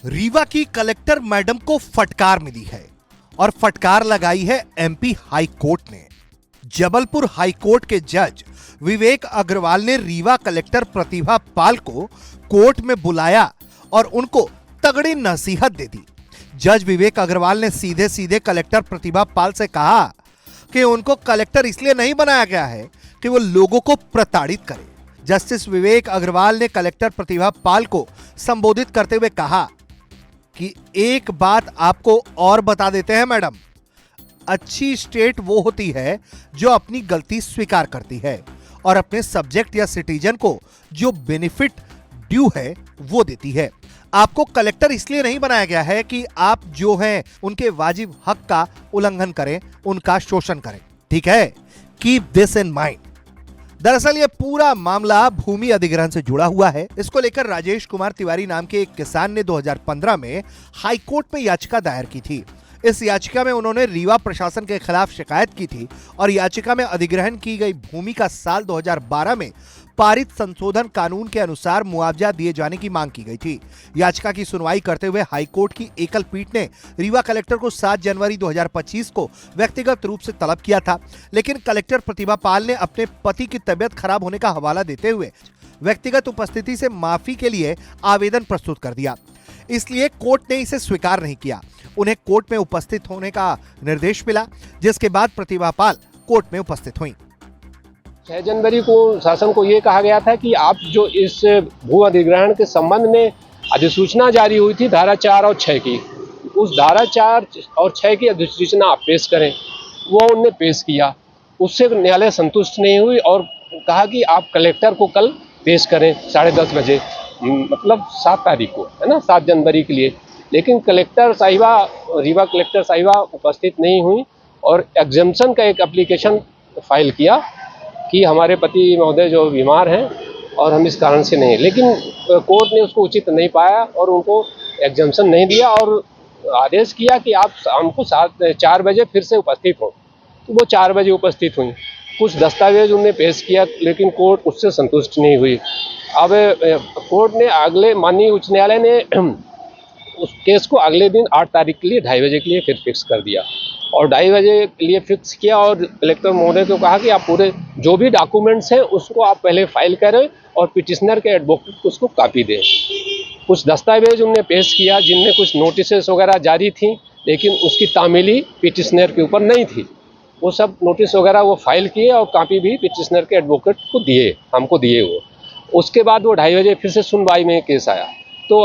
रीवा की collector madam को फटकार मिली है और फटकार लगाई है एमपी हाई कोर्ट ने। जबलपुर हाई कोर्ट के जज विवेक अग्रवाल ने रीवा कलेक्टर प्रतिभा पाल को कोर्ट में बुलाया और उनको तगड़ी नसीहत दे दी। जज विवेक अग्रवाल ने सीधे सीधे कलेक्टर प्रतिभा पाल से कहा कि उनको कलेक्टर इसलिए नहीं बनाया गया है कि वो लोगों को प्रताड़ित करे। जस्टिस विवेक अग्रवाल ने कलेक्टर प्रतिभा पाल को संबोधित करते हुए कहा कि एक बात आपको और बता देते हैं मैडम, अच्छी स्टेट वो होती है जो अपनी गलती स्वीकार करती है और अपने सब्जेक्ट या सिटीजन को जो बेनिफिट ड्यू है वो देती है। आपको कलेक्टर इसलिए नहीं बनाया गया है कि आप जो हैं उनके वाजिब हक का उल्लंघन करें, उनका शोषण करें। ठीक है, कीप दिस इन माइंड। दरअसल ये पूरा मामला भूमि अधिग्रहण से जुड़ा हुआ है। इसको लेकर राजेश कुमार तिवारी नाम के एक किसान ने 2015 में हाई कोर्ट में याचिका दायर की थी। इस याचिका में उन्होंने रीवा प्रशासन के खिलाफ शिकायत की थी और याचिका में अधिग्रहण की गई भूमि का साल 2012 में पारित संशोधन कानून के अनुसार मुआवजा दिए जाने की मांग की गई थी। याचिका की सुनवाई करते हुए हाईकोर्ट की एकल पीठ ने रीवा कलेक्टर को 7 जनवरी 2025 को व्यक्तिगत रूप से तलब किया था, लेकिन कलेक्टर प्रतिभा पाल ने अपने पति की तबीयत खराब होने का हवाला देते हुए व्यक्तिगत उपस्थिति से माफी के लिए आवेदन प्रस्तुत कर दिया। इसलिए कोर्ट ने इसे स्वीकार नहीं किया। उन्हें कोर्ट में उपस्थित होने का निर्देश मिला, जिसके बाद प्रतिभा पाल कोर्ट में उपस्थित हुई। 6 जनवरी को शासन को ये कहा गया था कि आप जो इस भू अधिग्रहण के संबंध में अधिसूचना जारी हुई थी धारा 4 और 6 की, उस धारा 4 और 6 की अधिसूचना आप पेश करें। वो उनने पेश किया, उससे न्यायालय संतुष्ट नहीं हुई और कहा कि आप कलेक्टर को कल पेश करें 10:30 बजे, मतलब 7 तारीख को, है ना, 7 जनवरी के लिए। लेकिन कलेक्टर साहिबा, रीवा कलेक्टर साहिबा उपस्थित नहीं हुई और एग्जम्पशन का एक एप्लीकेशन फाइल किया कि हमारे पति महोदय जो बीमार हैं और हम इस कारण से नहीं। लेकिन कोर्ट ने उसको उचित नहीं पाया और उनको एग्जम्पशन नहीं दिया और आदेश किया कि आप हमको 4 बजे फिर से उपस्थित हो। तो वो 4 बजे उपस्थित हुई। कुछ दस्तावेज उन्होंने पेश किया, लेकिन कोर्ट उससे संतुष्ट नहीं हुई। अब कोर्ट ने माननीय उच्च न्यायालय ने उस केस को अगले दिन 8 तारीख के लिए 2:30 बजे के लिए फिर फिक्स कर दिया और 2:30 बजे के लिए फिक्स किया और कलेक्टर महोदय को कहा कि आप पूरे जो भी डॉक्यूमेंट्स हैं उसको आप पहले फाइल करें और पिटिशनर के एडवोकेट को उसको कॉपी दें। कुछ दस्तावेज उन्होंने पेश किया जिनमें कुछ नोटिस वगैरह जारी थी, लेकिन उसकी तामीली पिटिशनर के ऊपर नहीं थी। वो सब नोटिस वगैरह वो फाइल किए और कॉपी भी पिटिशनर के एडवोकेट को दिए, हमको दिए। वो उसके बाद वो 2:30 बजे फिर से सुनवाई में केस आया, तो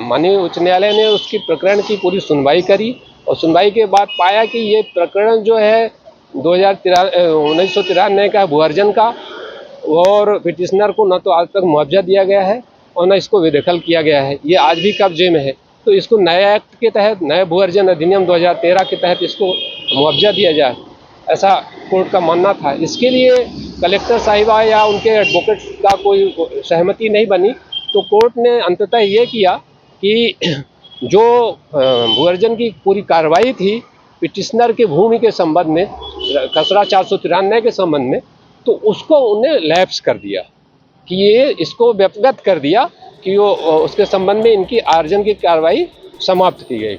माननीय उच्च न्यायालय ने उसकी प्रकरण की पूरी सुनवाई करी और सुनवाई के बाद पाया कि ये प्रकरण जो है 1993 का भू अर्जन का, और पिटिशनर को न तो आज तक मुआवजा दिया गया है और न इसको बेदखल किया गया है। ये आज भी कब्जे में है, तो इसको नए एक्ट के तहत, नए भू अर्जन अधिनियम 2013 के तहत इसको मुआवजा दिया जाए, ऐसा कोर्ट का मानना था। इसके लिए कलेक्टर साहिबा या उनके एडवोकेट का कोई सहमति नहीं बनी, तो कोर्ट ने अंततः ये किया कि जो भू अर्जन की पूरी कार्रवाई थी पिटिशनर के भूमि के संबंध में, खसरा 493 के संबंध में, तो उसको उन्हें लैप्स कर दिया कि ये इसको व्यक्तिगत कर दिया कि वो उसके संबंध में इनकी अर्जन की कार्रवाई समाप्त की गई।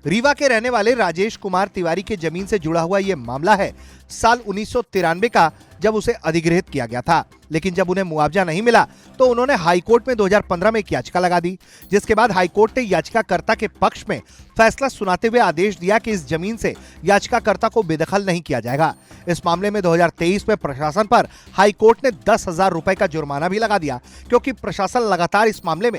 रीवा के रहने वाले राजेश कुमार तिवारी के जमीन से जुड़ा हुआ यह मामला है साल 1993 का, जब उसे अधिग्रहित किया गया था। लेकिन जब उन्हें मुआवजा नहीं मिला तो उन्होंने हाईकोर्ट में 2015 में एक याचिका लगा दी, जिसके बाद हाईकोर्ट ने याचिकाकर्ता के पक्ष में फैसला सुनाते हुए आदेश दिया कि इस जमीन से याचिकाकर्ता को बेदखल नहीं किया जाएगा। इस मामले में 2023 में प्रशासन पर हाईकोर्ट ने 10,000 रुपए का जुर्माना भी लगा दिया, क्योंकि प्रशासन लगातार इस मामले में